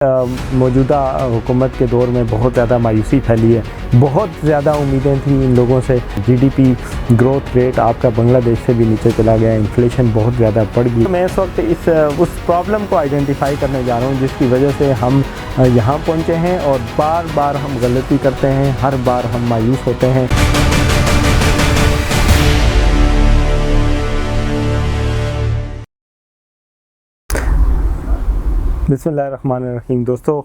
मौजूदा हुकूमत के दौर में बहुत ज़्यादा मायूसी फैली है। बहुत ज़्यादा उम्मीदें थी इन लोगों से। जीडीपी ग्रोथ रेट आपका बांग्लादेश से भी नीचे चला गया, इन्फ्लेशन बहुत ज़्यादा बढ़ गई। मैं इस वक्त उस प्रॉब्लम को आइडेंटिफाई करने जा रहा हूँ जिसकी वजह से हम यहाँ पहुँचे हैं और बार बार हम गलती करते हैं, हर बार हम मायूस होते हैं। बिस्मिल्लाहिर्रहमानिर्रहीम। दोस्तों,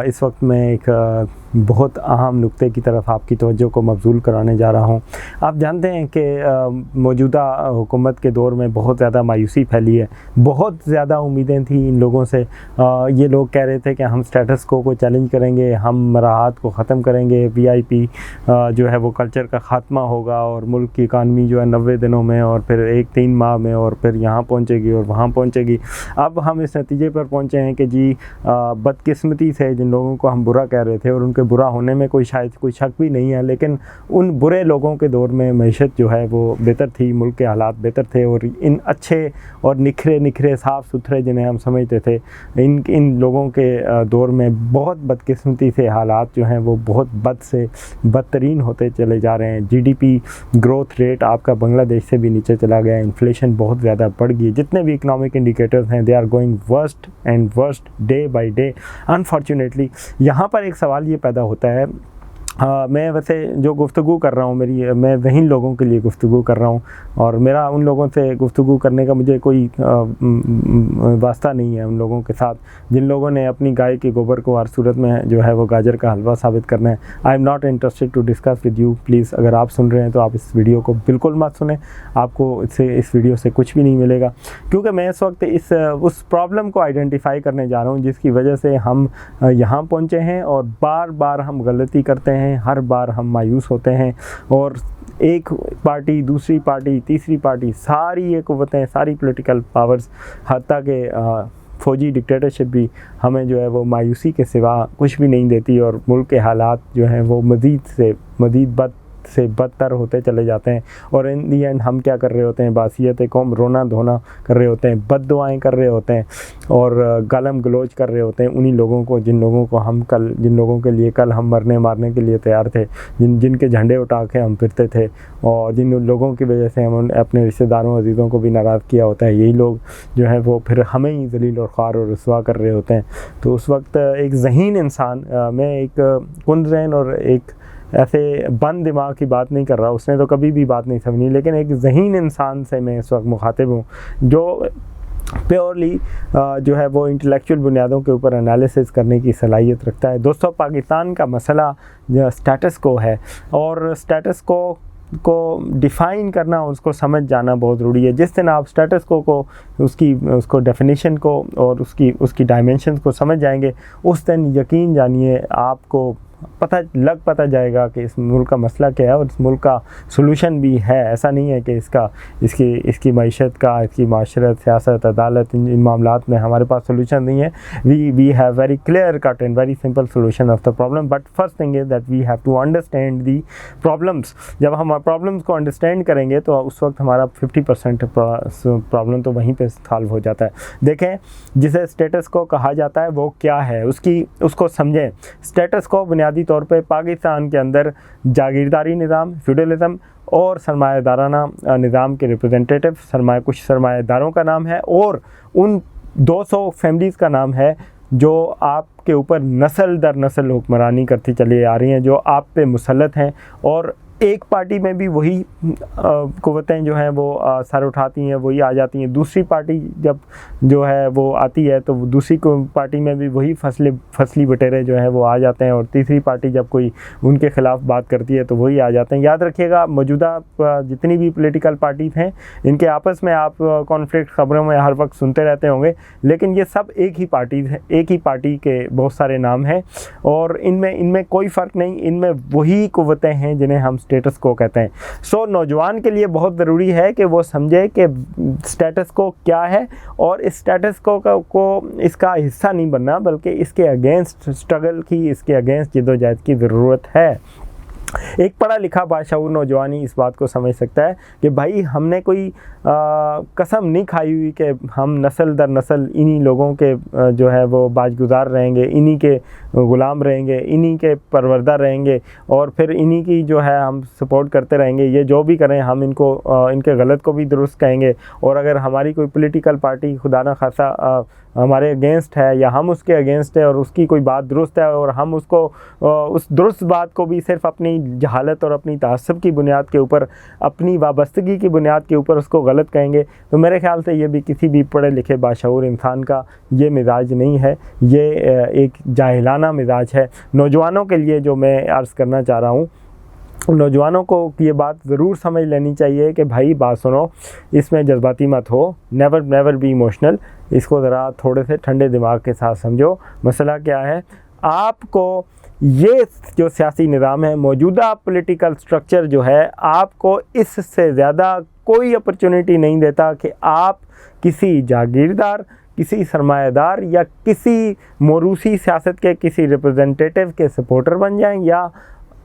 इस वक्त मैं एक बहुत अहम नुक्ते की तरफ आपकी तवज्जो को मबज़ूल कराने जा रहा हूँ। आप जानते हैं कि मौजूदा हुकूमत के दौर में बहुत ज़्यादा मायूसी फैली है। बहुत ज़्यादा उम्मीदें थी इन लोगों से। ये लोग कह रहे थे कि हम स्टेटस को चैलेंज करेंगे, हम राहत को ख़त्म करेंगे, वीआईपी जो है वो कल्चर का ख़ात्मा होगा और मुल्क की इकानमी जो है 90 दिनों में और फिर 1-3 माह में और फिर यहाँ पहुँचेगी और वहाँ पहुँचेगी। अब हम इस नतीजे पर पहुँचे हैं कि जी बदकिस्मती से जिन लोगों को हम बुरा कह रहे थे, और उनके बुरा होने में शायद कोई शक भी नहीं है, लेकिन उन बुरे लोगों के दौर में मईशत जो है वो बेहतर थी, मुल्क के हालात बेहतर थे। और इन अच्छे और निखरे साफ़ सुथरे जिन्हें हम समझते थे, इन लोगों के दौर में बहुत बदकिस्मती से हालात जो हैं वो बहुत बद से बदतरीन होते चले जा रहे हैं। जीडीपी ग्रोथ रेट आपका बांग्लादेश से भी नीचे चला गया, इन्फ्लेशन बहुत ज़्यादा बढ़ गई। जितने भी इकनॉमिक इंडिकेटर्स हैं, they are going worst and worst day by day. Unfortunately यहाँ पर एक सवाल ये पैदा होता है, मैं वैसे जो गुफ्तगू कर रहा हूँ मैं वहीं लोगों के लिए गुफ्तगू कर रहा हूँ और मेरा उन लोगों से गुफ्तगू करने का मुझे कोई वास्ता नहीं है उन लोगों के साथ जिन लोगों ने अपनी गाय के गोबर को हर सूरत में जो है वो गाजर का हलवा साबित करना है। I am not interested to discuss with you. Please, अगर आप सुन रहे हैं तो आप इस वीडियो को बिल्कुल मत सुने, आपको इस वीडियो से कुछ भी नहीं मिलेगा, क्योंकि मैं इस वक्त उस प्रॉब्लम को आइडेंटिफाई करने जा रहा हूँ जिसकी वजह से हम यहाँ पहुँचे हैं और बार बार हम गलती करते हैं, हर बार हम मायूस होते हैं। और एक पार्टी, दूसरी पार्टी, तीसरी पार्टी, सारी ये कुव्वतें, सारी पॉलिटिकल पावर्स, हत्ता के फ़ौजी डिक्टेटरशिप भी हमें जो है वो मायूसी के सिवा कुछ भी नहीं देती और मुल्क के हालात जो हैं वो मज़ीद बद से बदतर होते चले जाते हैं। और इन दी एंड हम क्या कर रहे होते हैं, बासियत कौम रोना धोना कर रहे होते हैं, बद्दुआएं कर रहे होते हैं और गालम गलोच कर रहे होते हैं उन्हीं लोगों को जिन लोगों के लिए कल हम मरने मारने के लिए तैयार थे, जिनके झंडे उठा के हम फिरते थे और जिन लोगों की वजह से हम अपने रिश्तेदारों अजीज़ों को भी नाराज़ किया होता है, यही लोग जो है वो फिर हमें ही ज़लील और ख़ार और रुसवा कर रहे होते हैं। तो उस वक्त एक ज़हीन इंसान, मैं एक कुंद और एक ऐसे बंद दिमाग की बात नहीं कर रहा, उसने तो कभी भी बात नहीं समझी, लेकिन एक ज़हीन इंसान से मैं इस वक्त मुखातिब हूँ जो प्योरली जो है वो इंटेलेक्चुअल बुनियादों के ऊपर एनालिसिस करने की सलाहियत रखता है। दोस्तों, पाकिस्तान का मसला स्टेटस को है और स्टेटस को डिफ़ाइन करना, उसको समझ जाना बहुत ज़रूरी है। जिस दिन आप स्टेटस को उसको डेफिनेशन को और उसकी डायमेंशंस को समझ जाएंगे, उस दिन यकीन जानिए आपको पता जाएगा कि इस मुल्क का मसला क्या है और इस मुल्क का सलूशन भी है। ऐसा नहीं है कि इसकी मईशत का, इसकी माशरत, सियासत, अदालत, इन मामलात में हमारे पास सलूशन नहीं है। We have very clear cut and very simple solution of the problem, but first thing is that we have to understand the problems. जब हम प्रॉब्लम्स को अंडरस्टैंड करेंगे तो उस वक्त हमारा 50% प्रॉब्लम तो वहीं पर सॉल्व हो जाता है। देखें, जिसे स्टेटस को कहा जाता है वो क्या है, उसको समझें। स्टेटस को बुनियादी तौर पे पाकिस्तान के अंदर जागीरदारी निज़ाम, फ्यूडलिज्म और सरमायादाराना निज़ाम के रिप्रेजेंटेटिव, कुछ सरमायादारों का नाम है और उन 200 फैमिलीज़ का नाम है जो आपके ऊपर नस्ल दर नस्ल हुक्मरानी करती चली आ रही हैं, जो आप पे मुसल्लत हैं। और एक पार्टी में भी वही कुव्वतें जो हैं वो सर उठाती हैं, वही आ जाती हैं। दूसरी पार्टी जब जो है वो आती है तो दूसरी पार्टी में भी वही फसली बटेरे जो हैं वो आ जाते हैं। और तीसरी पार्टी जब कोई उनके ख़िलाफ़ बात करती है तो वही आ जाते हैं। याद रखिएगा, मौजूदा जितनी भी पॉलिटिकल पार्टीज़ हैं, इनके आपस में आप कॉन्फ्लिक्ट खबरों में हर वक्त सुनते रहते होंगे, लेकिन ये सब एक ही पार्टीज़ हैं, एक ही पार्टी के बहुत सारे नाम हैं और इनमें कोई फ़र्क नहीं, इनमें वही कुव्वतें हैं जिन्हें हम स्टेटस को कहते हैं। सो नौजवान के लिए बहुत ज़रूरी है कि वो समझे कि स्टेटस को क्या है और इस स्टेटस को इसका हिस्सा नहीं बनना, बल्कि इसके अगेंस्ट स्ट्रगल की, इसके अगेंस्ट जद्दोजहद की ज़रूरत है। एक पढ़ा लिखा बाशऊर नौजवान ही इस बात को समझ सकता है कि भाई हमने कोई कसम नहीं खाई हुई कि हम नस्ल दर नस्ल इन्हीं लोगों के जो है वो बाजगुजार रहेंगे, इन्हीं के ग़ुलाम रहेंगे, इन्हीं के परवरदा रहेंगे और फिर इन्हीं की जो है हम सपोर्ट करते रहेंगे। ये जो भी करें हम इनको इनके गलत को भी दुरुस्त कहेंगे, और अगर हमारी कोई पॉलिटिकल पार्टी खुदा न खासा हमारे अगेंस्ट है या हम उसके अगेंस्ट है और उसकी कोई बात दुरुस्त है और हम उसको उस दुरुस्त बात को भी सिर्फ अपनी जहालत और अपनी तासुब की बुनियाद के ऊपर, अपनी वाबस्तगी की बुनियाद के ऊपर उसको गलत कहेंगे, तो मेरे ख़्याल से ये भी किसी भी पढ़े लिखे बाशऊर इंसान का ये मिजाज नहीं है, ये एक जाहिलाना मिजाज है। नौजवानों के लिए जो मैं अर्ज़ करना चाह रहा हूँ, नौजवानों को ये बात ज़रूर समझ लेनी चाहिए कि भाई बात सुनो, इसमें जज्बाती मत हो, नेवर बी इमोशनल। इसको ज़रा थोड़े से ठंडे दिमाग के साथ समझो। मसला क्या है, आपको ये जो सियासी निज़ाम है, मौजूदा पॉलिटिकल स्ट्रक्चर जो है, आपको इससे ज़्यादा कोई अपॉर्चुनिटी नहीं देता कि आप किसी जागीरदार, किसी सरमायादार या किसी मौरूसी सियासत के किसी रिप्रेजेंटेटिव के सपोर्टर बन जाएं, या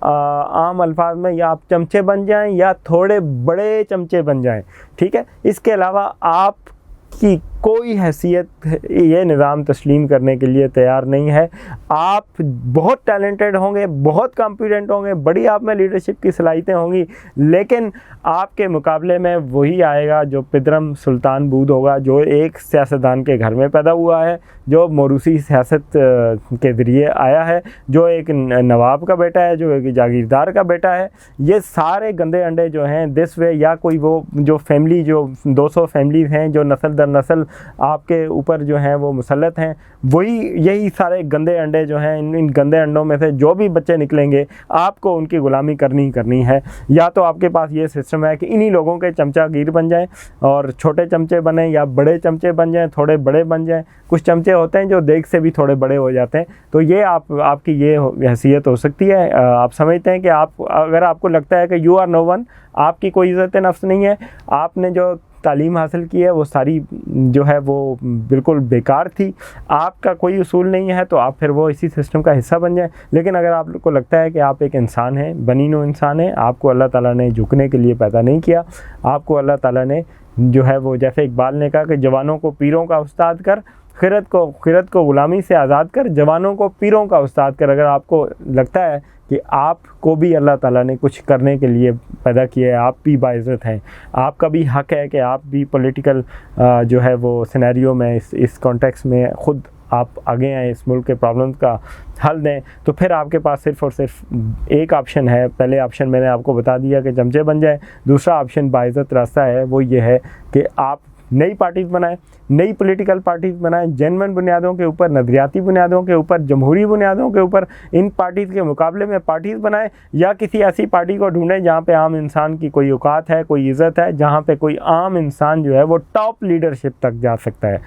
आम अल्फाज में या आप चमचे बन जाएं या थोड़े बड़े चमचे बन जाएं, ठीक है। इसके अलावा आपकी कोई हैसियत ये निज़ाम तस्लीम करने के लिए तैयार नहीं है। आप बहुत टैलेंटेड होंगे, बहुत कॉम्पिटेंट होंगे, बड़ी आप में लीडरशिप की सलाहियतें होंगी, लेकिन आपके मुकाबले में वही आएगा जो पिदरम सुल्तान बूद होगा, जो एक सियासतदान के घर में पैदा हुआ है, जो मौरूसी सियासत के ज़रिए आया है, जो एक नवाब का बेटा है, जो एक जागीरदार का बेटा है। ये सारे गंदे अंडे जो हैं दिस वे, या कोई वो जो फैमिली, जो 200 फैमिलीज़ हैं जो नस्ल दर नस्ल आपके ऊपर जो हैं वो मुसल्लत हैं, यही सारे गंदे अंडे जो हैं, इन गंदे अंडों में से जो भी बच्चे निकलेंगे आपको उनकी ग़ुलामी करनी है। या तो आपके पास ये सिस्टम है कि इन्हीं लोगों के चमचागीर बन जाएं और छोटे चमचे बने, या बड़े चमचे बन जाएं, थोड़े बड़े बन जाएं। कुछ चमचे होते हैं जो देख से भी थोड़े बड़े हो जाते हैं। तो ये आपकी ये हैसियत हो सकती है। आप समझते हैं कि अगर आपको लगता है कि यू आर नो वन, आपकी कोई इज़्ज़त नफ्स नहीं है, आपने जो तालीम हासिल की है वो सारी जो है वो बिल्कुल बेकार थी, आपका कोई उसूल नहीं है, तो आप फिर वो इसी सिस्टम का हिस्सा बन जाएं। लेकिन अगर आपको लगता है कि आप एक इंसान हैं, बनी नौ इंसान हैं, आपको अल्लाह ताला ने झुकने के लिए पैदा नहीं किया, आपको अल्लाह ताला ने जो है वो, जैसे इकबाल ने कहा कि जवानों को पीरों का उस्ताद कर, खिरत को ग़ुलामी से आज़ाद कर, जवानों को पीरों का उस्ताद कर। अगर आपको लगता है कि आपको भी अल्लाह ताला ने कुछ करने के लिए पैदा किया है, आप भी बाइज़्ज़त हैं, आपका भी हक़ है कि आप भी पॉलिटिकल जो है वो सिनेरियो में, इस कॉन्टेक्स्ट में ख़ुद आप आगे आएँ, इस मुल्क के प्रॉब्लम्स का हल दें। तो फिर आपके पास सिर्फ़ और सिर्फ एक ऑप्शन है। पहले ऑप्शन मैंने आपको बता दिया कि चमचे बन जाए। दूसरा ऑप्शन बाइज़्ज़त रास्ता है, वो ये है कि आप नई पार्टीज़ बनाएं, नई पॉलिटिकल पार्टीज़ बनाएं, जेन्युइन बुनियादों के ऊपर, नज़रियाती बुनियादों के ऊपर, जमहूरी बुनियादों के ऊपर इन पार्टीज़ के मुकाबले में पार्टीज़ बनाएं, या किसी ऐसी पार्टी को ढूंढें जहां पे आम इंसान की कोई औकात है, कोई इज़्ज़त है, जहां पे कोई आम इंसान जो है वो टॉप लीडरशिप तक जा सकता है।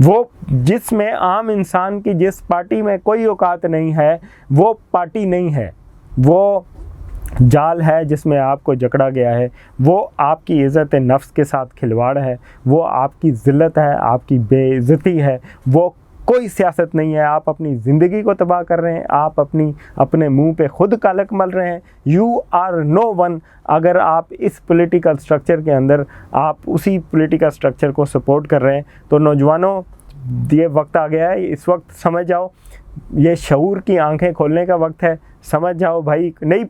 वो जिसमें आम इंसान की जिस पार्टी में कोई औकात नहीं है, वो पार्टी नहीं है, वो जाल है जिसमें आपको जकड़ा गया है, वो आपकी इज़्ज़त नफ्स के साथ खिलवाड़ है, वो आपकी ज़िल्लत है, आपकी बेइज़्ज़ती है, वो कोई सियासत नहीं है। आप अपनी ज़िंदगी को तबाह कर रहे हैं, आप अपने मुंह पे खुद कालक मल रहे हैं। You are no one. अगर आप इस पॉलिटिकल स्ट्रक्चर के अंदर आप उसी पॉलिटिकल स्ट्रक्चर को सपोर्ट कर रहे हैं, तो नौजवानों, ये वक्त आ गया है, इस वक्त समझ जाओ, ये शऊर की आंखें खोलने का वक्त है। समझ जाओ भाई, नई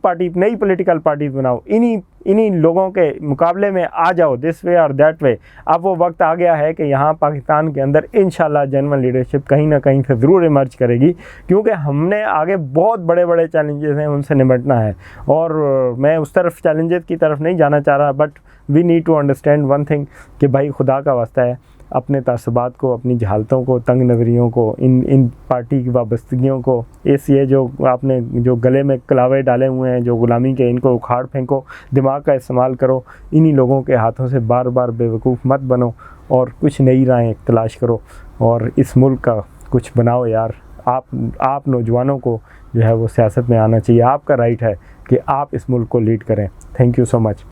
पॉलिटिकल पार्टीज बनाओ, इन्हीं लोगों के मुकाबले में आ जाओ, दिस वे और दैट वे। अब वो वक्त आ गया है कि यहाँ पाकिस्तान के अंदर इंशाल्लाह जेन्युइन लीडरशिप कहीं ना कहीं से ज़रूर इमर्ज करेगी, क्योंकि हमने आगे बहुत बड़े बड़े चैलेंजेस हैं, उनसे निपटना है। और मैं उस तरफ चैलेंजेस की तरफ नहीं जाना चाह रहा, but we need to understand one thing कि भाई खुदा का वास्ता है, अपने तासुबात को, अपनी जहालतों को, तंग नज़रियों को, इन पार्टी की वाबस्तगियों को, ये जो आपने जो गले में कलावे डाले हुए हैं जो ग़ुलामी के, इनको उखाड़ फेंको, दिमाग का इस्तेमाल करो, इन्हीं लोगों के हाथों से बार बार बेवकूफ़ मत बनो और कुछ नई राहें तलाश करो और इस मुल्क का कुछ बनाओ यार। आप नौजवानों को जो है वो सियासत में आना चाहिए, आपका राइट है कि आप इस मुल्क को लीड करें। Thank you so much.